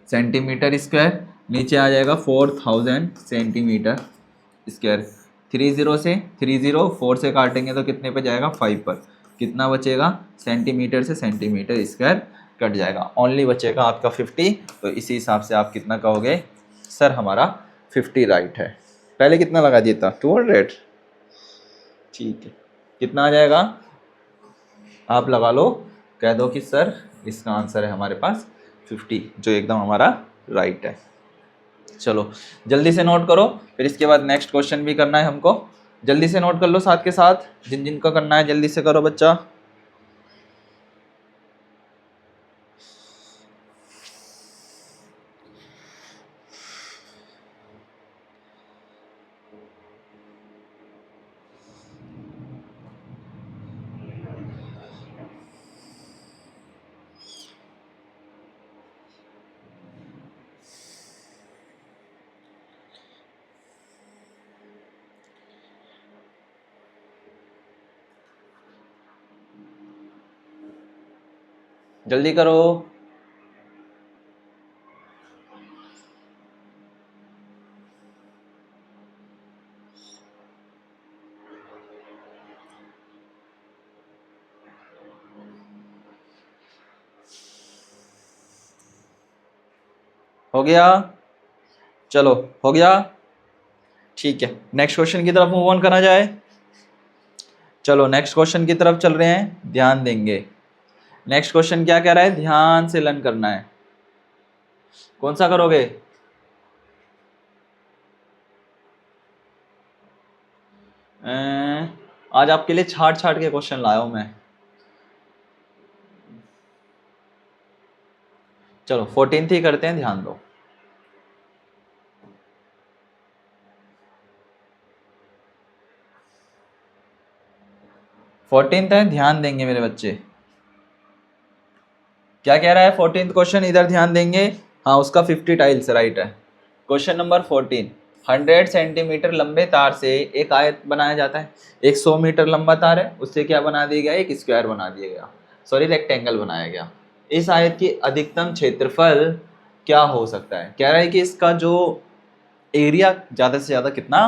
S1: सेंटीमीटर स्क्वायर, नीचे आ जाएगा 4000 सेंटीमीटर स्क्वायर। 30 से 4 से काटेंगे तो कितने पे जाएगा, 5 पर। कितना बचेगा, सेंटीमीटर से सेंटीमीटर स्क्वायर कट जाएगा, ओनली बचेगा आपका 50। तो इसी हिसाब से आप कितना कहोगे, सर हमारा 50 राइट है। पहले कितना लगा दिया था, 200। ठीक है, कितना आ जाएगा आप लगा लो, कह दो कि सर इसका आंसर है हमारे पास 50, जो एकदम हमारा राइट है। चलो जल्दी से नोट करो, फिर इसके बाद नेक्स्ट क्वेश्चन भी करना है हमको। जल्दी से नोट कर लो साथ के साथ, जिन जिन को करना है जल्दी से करो बच्चा। जल्दी करो। हो गया, चलो हो गया, ठीक है। नेक्स्ट क्वेश्चन की तरफ मूव ऑन करा जाए। चलो नेक्स्ट क्वेश्चन की तरफ चल रहे हैं, ध्यान देंगे। नेक्स्ट क्वेश्चन क्या कह रहा है, ध्यान से लर्न करना है। कौन सा करोगे, आज आपके लिए छाट छाट के क्वेश्चन लाया हूं मैं। चलो 14th ही करते हैं, ध्यान दो। फोर्टींथ है, ध्यान देंगे मेरे बच्चे। क्या कह रहा है 14th क्वेश्चन, इधर ध्यान देंगे। हाँ उसका 50 टाइल्स राइट है। क्वेश्चन नंबर 14, 100 सेंटीमीटर लंबे तार से एक आयत बनाया जाता है। एक 100 मीटर लंबा तार है, उससे क्या बना दिया गया, एक स्क्वायर बना दिया गया, सॉरी रेक्टेंगल बनाया गया। इस आयत की अधिकतम क्षेत्रफल क्या हो सकता है। कह रहा है कि इसका जो एरिया ज़्यादा से ज़्यादा कितना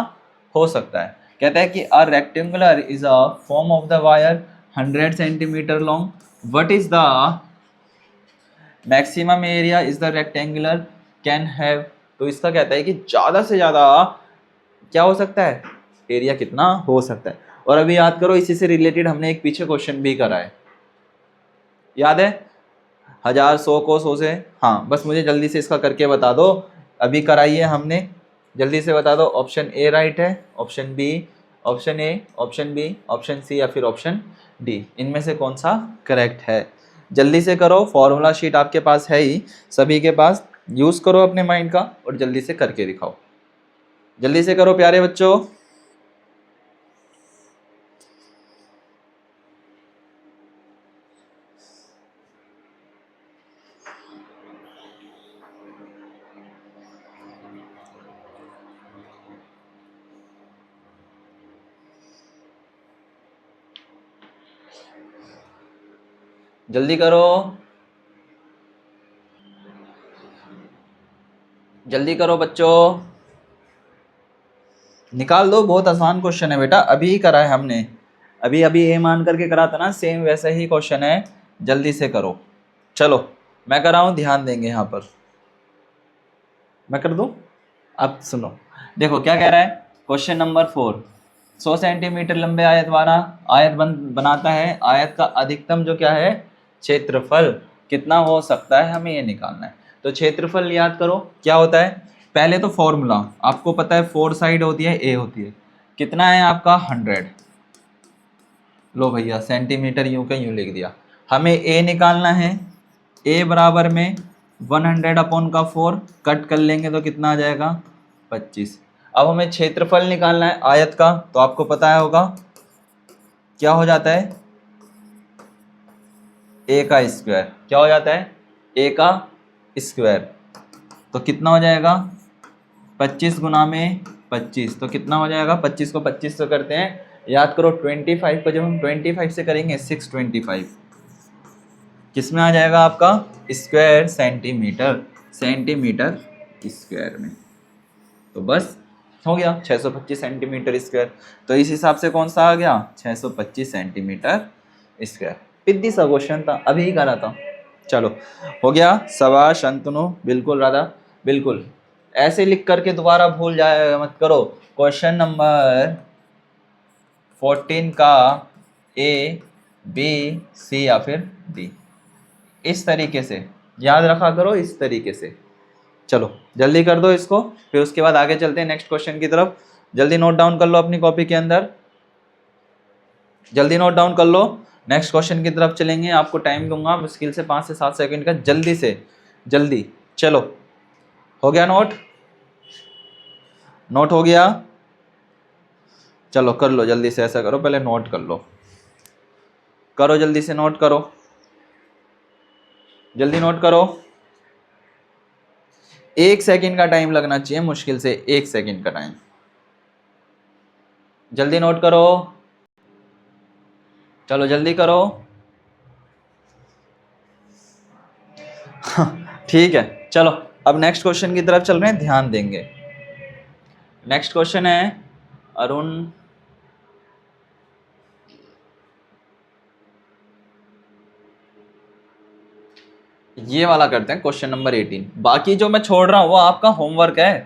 S1: हो सकता है। कहता है कि a rectangular is a form of the wire 100 centimetre long, what is the maximum area is the rectangular can have. तो इसका कहता है कि ज़्यादा से ज़्यादा क्या हो सकता है, एरिया कितना हो सकता है। और अभी याद करो, इसी से रिलेटेड हमने एक पीछे क्वेश्चन भी करा है, याद है, 1000 100 को 100 से। हाँ बस मुझे जल्दी से इसका करके बता दो, अभी कराइए हमने, जल्दी से बता दो। ऑप्शन ए राइट है, option B, option A, option B, option C या फिर ऑप्शन डी, इनमें से कौन सा करेक्ट है। जल्दी से करो, फॉर्मूला शीट आपके पास है ही सभी के पास, यूज़ करो अपने माइंड का और जल्दी से करके दिखाओ। जल्दी से करो प्यारे बच्चों। जल्दी करो, जल्दी करो बच्चों, निकाल दो। बहुत आसान क्वेश्चन है बेटा, अभी ही करा है हमने, अभी अभी ए मान करके करा था ना, सेम वैसा ही क्वेश्चन है। जल्दी से करो, चलो मैं कर रहा हूँ, ध्यान देंगे यहाँ पर। मैं कर दूँ, अब सुनो, देखो क्या कह रहा है। क्वेश्चन नंबर 4, 100 सेंटीमीटर लंबे आयत वाला आयत बनाता है। आयत का अधिकतम जो क्या है, क्षेत्रफल कितना हो सकता है, हमें ये निकालना है। तो क्षेत्रफल याद करो क्या होता है। पहले तो फॉर्मूला आपको पता है, 4 साइड होती है, ए होती है, कितना है आपका 100। लो भैया सेंटीमीटर यूं का यूं लिख दिया। हमें ए निकालना है, ए बराबर में 100 अपॉन का 4 कट कर लेंगे तो कितना आ जाएगा 25। अब हमें क्षेत्रफल निकालना है आयत का, तो आपको पता है होगा क्या हो जाता है, ए का स्क्वायर। क्या हो जाता है, ए का स्क्वायर। तो कितना हो जाएगा 25 गुना में 25, तो कितना हो जाएगा, 25 को 25 से करते हैं याद करो 25 को जब हम 25 से करेंगे 625 किस में आ जाएगा आपका स्क्वायर सेंटीमीटर स्क्वायर में। तो बस हो गया 625 सेंटीमीटर स्क्वायर। तो इस हिसाब से कौन सा आ गया 625 सेंटीमीटर स्क्वायर। पिद्दी सा क्वेश्चन था, अभी ही करा था। चलो हो गया। शाबाश शंतनु, बिल्कुल राधा, बिल्कुल ऐसे लिख करके दोबारा भूल जाए मत करो। क्वेश्चन नंबर 14 का ए बी सी या फिर डी, इस तरीके से याद रखा करो, इस तरीके से। चलो जल्दी कर दो इसको, फिर उसके बाद आगे चलते हैं नेक्स्ट क्वेश्चन की तरफ। जल्दी नोट डाउन कर लो अपनी कॉपी के अंदर, जल्दी नोट डाउन कर लो। नेक्स्ट क्वेश्चन की तरफ चलेंगे, आपको टाइम दूंगा मुश्किल से 5 से 7 सेकंड का, जल्दी से जल्दी। चलो हो गया नोट हो गया। चलो कर लो जल्दी से, ऐसा करो पहले नोट कर लो, करो जल्दी से नोट करो, जल्दी नोट करो। 1 सेकंड का टाइम लगना चाहिए, मुश्किल से 1 सेकंड का टाइम। जल्दी नोट करो, चलो जल्दी करो। ठीक है चलो अब नेक्स्ट क्वेश्चन की तरफ चल रहे हैं, ध्यान देंगे। नेक्स्ट क्वेश्चन है अरुण, ये वाला करते हैं क्वेश्चन नंबर 18। बाकी जो मैं छोड़ रहा हूं वो आपका होमवर्क है।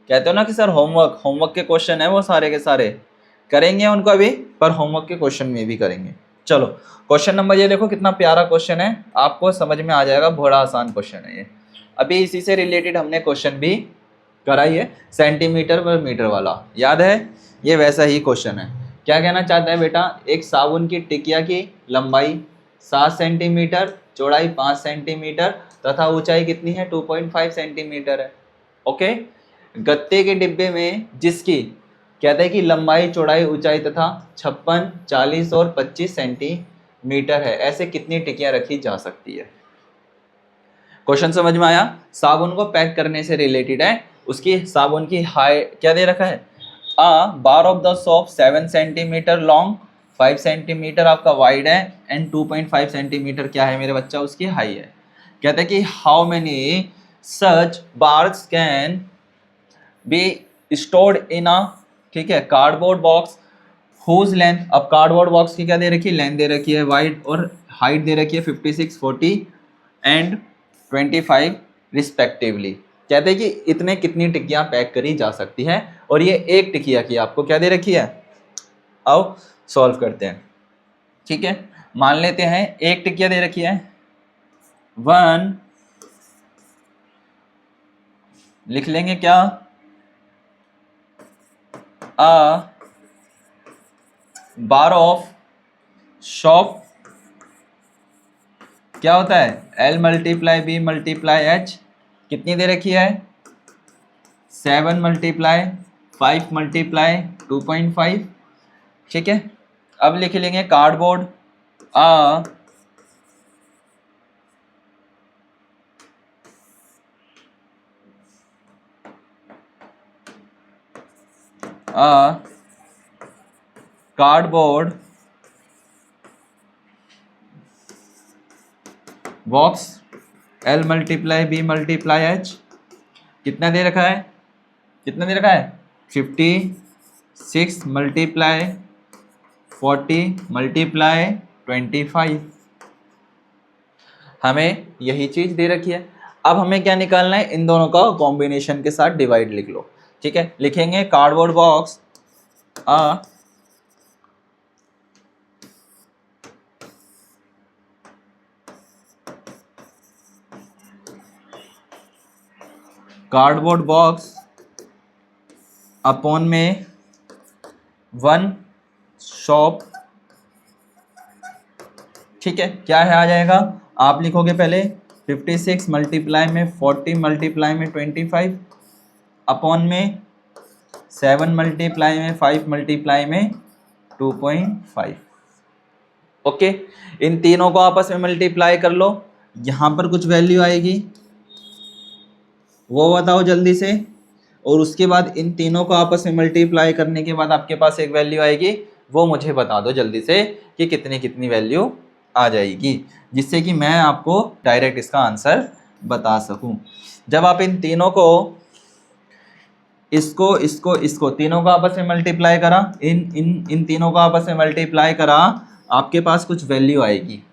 S1: कहते हो ना कि सर होमवर्क के क्वेश्चन है वो सारे के सारे, करेंगे उनको अभी, पर होमवर्क के क्वेश्चन में भी करेंगे। चलो क्वेश्चन नंबर ये देखो, कितना प्यारा क्वेश्चन है, आपको समझ में आ जाएगा, बड़ा आसान क्वेश्चन है ये। अभी इसी से रिलेटेड हमने क्वेश्चन भी कराई है, सेंटीमीटर पर मीटर वाला, याद है? ये वैसा ही क्वेश्चन है। क्या कहना चाहता है बेटा, एक साबुन की टिकिया की लंबाई 7 सेंटीमीटर, चौड़ाई 5 सेंटीमीटर तथा ऊंचाई कितनी है 2.5 सेंटीमीटर है। ओके, गत्ते के डिब्बे में जिसकी कहते हैं कि लंबाई, चौड़ाई, ऊंचाई तथा 56, 40 और 25 सेंटीमीटर है, ऐसे कितनी टिकियां रखी जा सकती है। क्वेश्चन समझ में आया? साबुन को पैक करने से रिलेटेड है। उसकी साबुन की हाइट क्या दे रखा है, bar of the soap 7 centimetre long, 5 centimetre आपका वाइड है एंड 2.5 सेंटीमीटर क्या है मेरे बच्चा उसकी हाई है। कहते हैं कि how many such bars can be stored in a, ठीक है, कार्डबोर्ड बॉक्स हुज लेंथ, अब कार्डबोर्ड बॉक्स की क्या दे रखी है, लेंथ दे रखी है, वाइड और हाइट दे रखी है 56, 40 एंड 25 रिस्पेक्टिवली। कहते हैं कि इतने कितनी टिकियां पैक करी जा सकती है, और ये एक टिकिया की आपको क्या दे रखी है। आओ सॉल्व करते हैं, ठीक है। मान लेते हैं एक टिकिया दे रखी है 1, लिख लेंगे क्या, a बार ऑफ शॉप क्या होता है, L multiply B multiply H, कितनी दे रखी है 7 मल्टीप्लाई 5 मल्टीप्लाई 2.5, ठीक है। अब लिख लेंगे cardboard a cardboard box L multiply B multiply H, कितना दे रखा है, कितना दे रखा है 56 मल्टीप्लाई 40 मल्टीप्लाई 25, हमें यही चीज दे रखी है। अब हमें क्या निकालना है, इन दोनों का कॉम्बिनेशन के साथ डिवाइड लिख लो, ठीक है। लिखेंगे cardboard box a cardboard box upon में 1 शॉप, ठीक है। क्या है आ जाएगा, आप लिखोगे पहले 56 मल्टीप्लाई में 40 मल्टीप्लाई में 25 अपॉन में 7 मल्टीप्लाई में 5 मल्टीप्लाई में 2.5। ओके, इन तीनों को आपस में मल्टीप्लाई कर लो, यहां पर कुछ वैल्यू आएगी, वो बताओ जल्दी से। और उसके बाद इन तीनों को आपस में मल्टीप्लाई करने के बाद आपके पास एक वैल्यू आएगी, वो मुझे बता दो जल्दी से कि कितनी कितनी वैल्यू आ जाएगी, जिससे कि मैं आपको डायरेक्ट इसका आंसर बता सकूं। जब आप इन तीनों को, इसको इसको इसको तीनों को आपस में मल्टीप्लाई करा, इन इन इन तीनों को आपस में मल्टीप्लाई करा, आपके पास कुछ वैल्यू आएगी,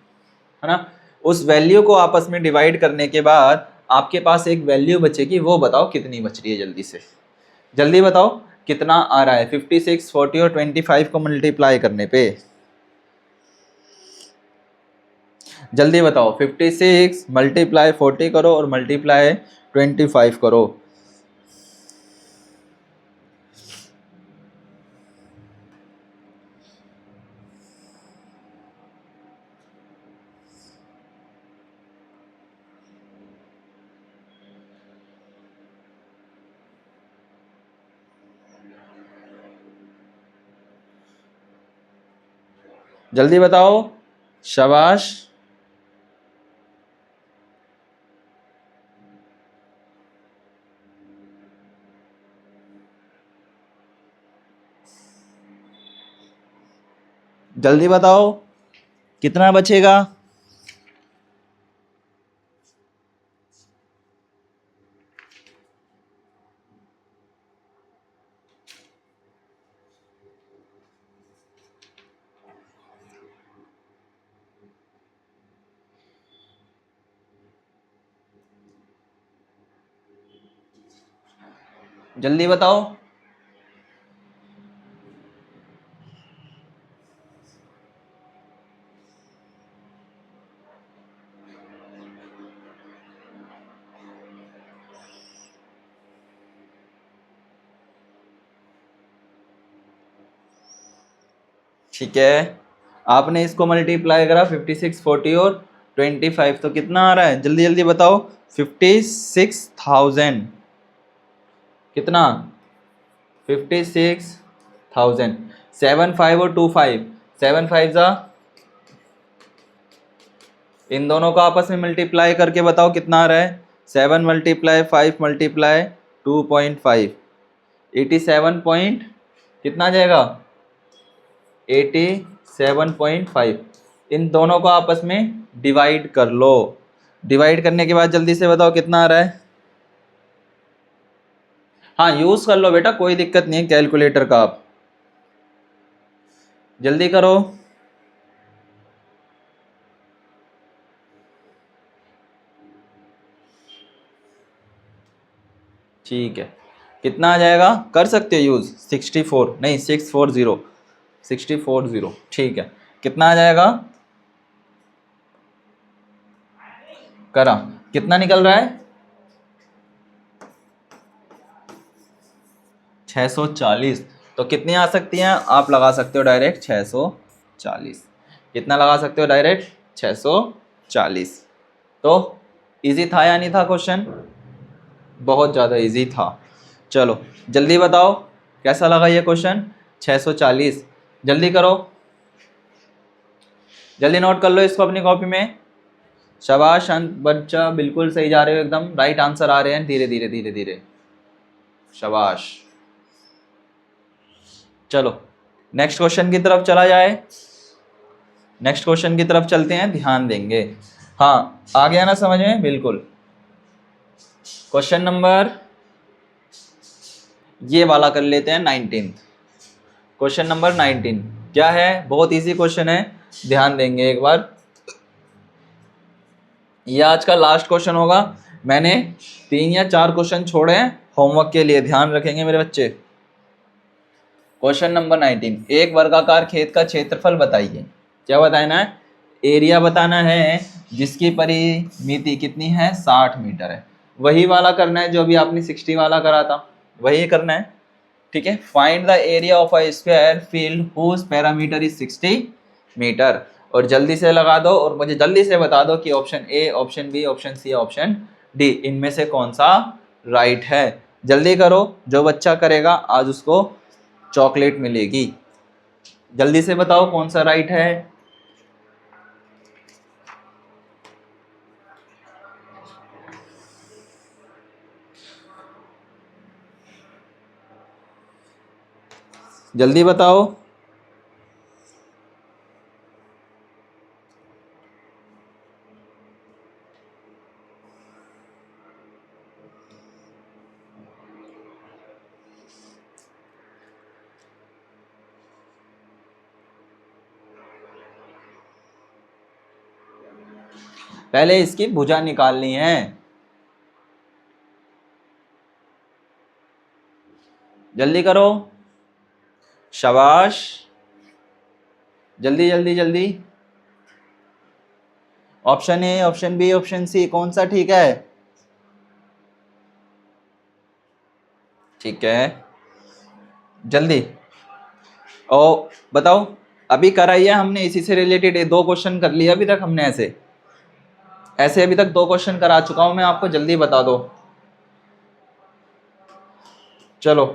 S1: है ना। उस वैल्यू को आपस में डिवाइड करने के बाद आपके पास एक वैल्यू बचेगी, वो बताओ कितनी बच रही है, जल्दी से जल्दी बताओ कितना आ रहा है 56, 40 और 25 को मल्टीप्लाई करने पे। जल्दी बताओ, 56 मल्टीप्लाई 40 करो और मल्टीप्लाई 25 करो। जल्दी बताओ, शाबाश। जल्दी बताओ कितना बचेगा। जल्दी बताओ। ठीक है, आपने इसको मल्टीप्लाई करा 56, 40 और 25, तो कितना आ रहा है, जल्दी जल्दी बताओ। 56,000 कितना, 56,000। 7 5 और 2 5, 7 5 जा, इन दोनों को आपस में मल्टीप्लाई करके बताओ कितना आ रहा है। 7 मल्टीप्लाई 5 मल्टीप्लाई 2.5, 87 पॉइंट कितना आ जाएगा, 87.5। इन दोनों को आपस में डिवाइड कर लो। डिवाइड करने के बाद जल्दी से बताओ कितना आ रहा है। हाँ, यूज कर लो बेटा, कोई दिक्कत नहीं है कैलकुलेटर का, आप जल्दी करो। ठीक है, कितना आ जाएगा, कर सकते हो यूज, 64 नहीं 640, 640, ठीक है। कितना आ जाएगा, करा, कितना निकल रहा है, 640। तो कितनी आ सकती हैं, आप लगा सकते हो डायरेक्ट 640। कितना लगा सकते हो डायरेक्ट, 640। तो इजी था या नहीं था क्वेश्चन, बहुत ज़्यादा इजी था। चलो जल्दी बताओ कैसा लगा ये क्वेश्चन, 640। जल्दी करो, जल्दी नोट कर लो इसको अपनी कॉपी में। शाबाश शांत बच्चा, बिल्कुल सही जा रहे हो, एकदम राइट आंसर आ रहे हैं, धीरे धीरे धीरे धीरे, शाबाश। चलो नेक्स्ट क्वेश्चन की तरफ चला जाए, नेक्स्ट क्वेश्चन की तरफ चलते हैं, ध्यान देंगे। हाँ, आ गया ना समझ में, बिल्कुल। क्वेश्चन नंबर ये वाला कर लेते हैं 19। क्वेश्चन नंबर 19 क्या है, बहुत इजी क्वेश्चन है, ध्यान देंगे एक बार। ये आज का लास्ट क्वेश्चन होगा, मैंने 3 या 4 क्वेश्चन छोड़े हैं होमवर्क के लिए, ध्यान रखेंगे मेरे बच्चे। क्वेश्चन नंबर 19, एक वर्गाकार खेत का क्षेत्रफल बताइए। क्या बताना है, एरिया बताना है, जिसकी परिमिति कितनी है, 60 मीटर है। वही वाला करना है जो अभी आपने 60 वाला करा था, वही करना है, ठीक है। Find the area of a square field whose parameter is 60 metre. और जल्दी से लगा दो और मुझे जल्दी से बता दो कि option A, option B, option C, option D इनमें से कौन सा राइट है। जल्दी करो, जो बच्चा करेगा आज उसको चॉकलेट मिलेगी। जल्दी से बताओ कौन सा राइट है। जल्दी बताओ। पहले इसकी भुजा निकालनी है। जल्दी करो, शाबाश, जल्दी जल्दी जल्दी। Option A, option B, option C, कौन सा ठीक है? ठीक है, जल्दी। ओ बताओ, अभी कराइए हमने इसी से रिलेटेड 2 क्वेश्चन कर लिए अभी तक हमने। ऐसे ऐसे अभी तक 2 क्वेश्चन करा चुका हूं मैं आपको, जल्दी बता दो। चलो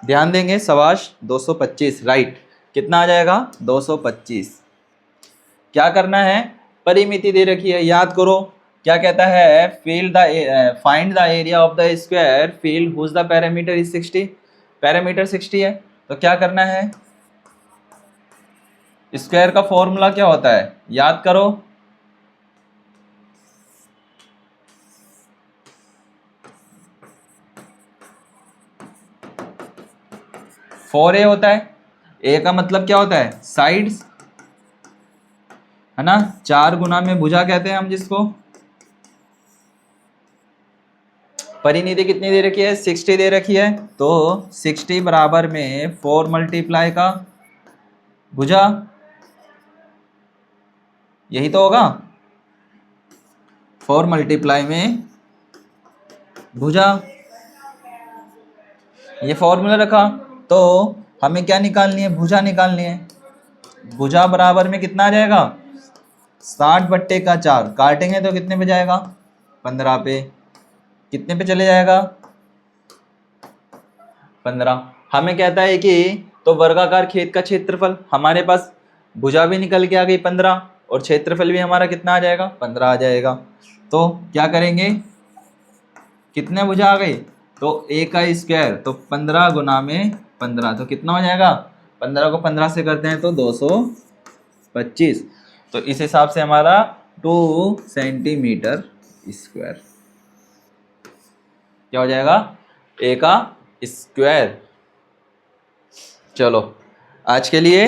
S1: ध्यान देंगे, शाबाश। 225 राइट। कितना आ जाएगा? 225। क्या करना है? परिमिति दे रखी है, याद करो। क्या कहता है? Find the area of the square field whose the parameter is 60। Parameter 60 है, तो क्या करना है? स्क्वायर का फॉर्मूला क्या होता है? याद करो। 4a होता है। ए का मतलब क्या होता है? साइड्स, है ना। 4 गुना में भुजा कहते हैं हम जिसको। परिनिधि कितनी दे रखी है? 60 दे रखी है, तो 60 बराबर में 4 मल्टीप्लाई का भुजा, यही तो होगा। 4 मल्टीप्लाई में भुजा, ये फॉर्मूला रखा। तो हमें क्या निकालनी है? भुजा निकालनी है। भुजा बराबर में कितना आ जाएगा? 60/4। काटेंगे तो कितने पे जाएगा? 15 पे। कितने पे चले जाएगा? 15। हमें कहता है कि तो वर्गाकार खेत का क्षेत्रफल, हमारे पास भुजा भी निकल के आ गई 15 और क्षेत्रफल भी हमारा कितना आ जाएगा? 15 आ जाएगा। तो क्या करेंगे? कितने भुजा आ गई? तो a का स्क्वायर, तो 15 गुना में 15, तो कितना हो जाएगा? 15 को 15 से करते हैं तो 225। तो इस हिसाब से हमारा 2 सेंटीमीटर स्क्वायर क्या हो जाएगा? a का स्क्वायर। चलो आज के लिए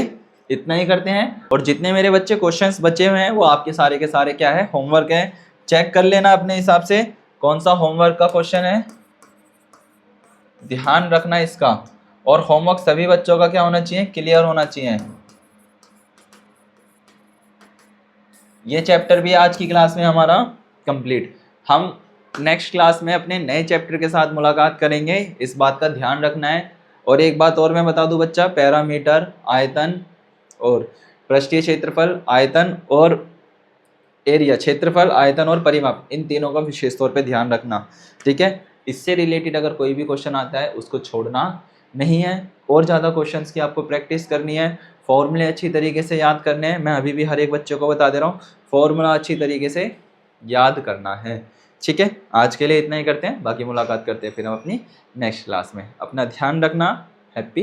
S1: इतना ही करते हैं, और जितने मेरे बच्चे क्वेश्चंस बचे हुए हैं वो आपके सारे के सारे क्या है? होमवर्क है। चेक कर लेना अपने हिसाब से कौन सा होमवर्क का क्वेश्चन है, ध्यान रखना इसका। और होमवर्क सभी बच्चों का क्या होना चाहिए? क्लियर होना चाहिए। ये चैप्टर भी आज की क्लास में हमारा कंप्लीट। हम नेक्स्ट क्लास में अपने नए चैप्टर के साथ मुलाकात करेंगे, इस बात का ध्यान रखना है। और एक बात और मैं बता दूं बच्चा, पैरामीटर, आयतन और पृष्ठीय क्षेत्रफल, आयतन और एरिया, क्षेत्रफल, आयतन और परिमाप, इन तीनों का विशेष तौर पे ध्यान रखना, ठीक है। इससे रिलेटेड अगर कोई भी क्वेश्चन आता है उसको छोड़ना नहीं है। और ज़्यादा क्वेश्चंस की आपको प्रैक्टिस करनी है, फॉर्मूले अच्छी तरीके से याद करने हैं। मैं अभी भी हर एक बच्चे को बता दे रहा हूँ, फॉर्मूला अच्छी तरीके से याद करना है, ठीक है। आज के लिए इतना ही करते हैं, बाकी मुलाकात करते हैं फिर हम अपनी नेक्स्ट क्लास में। अपना ध्यान रखना। हैप्पी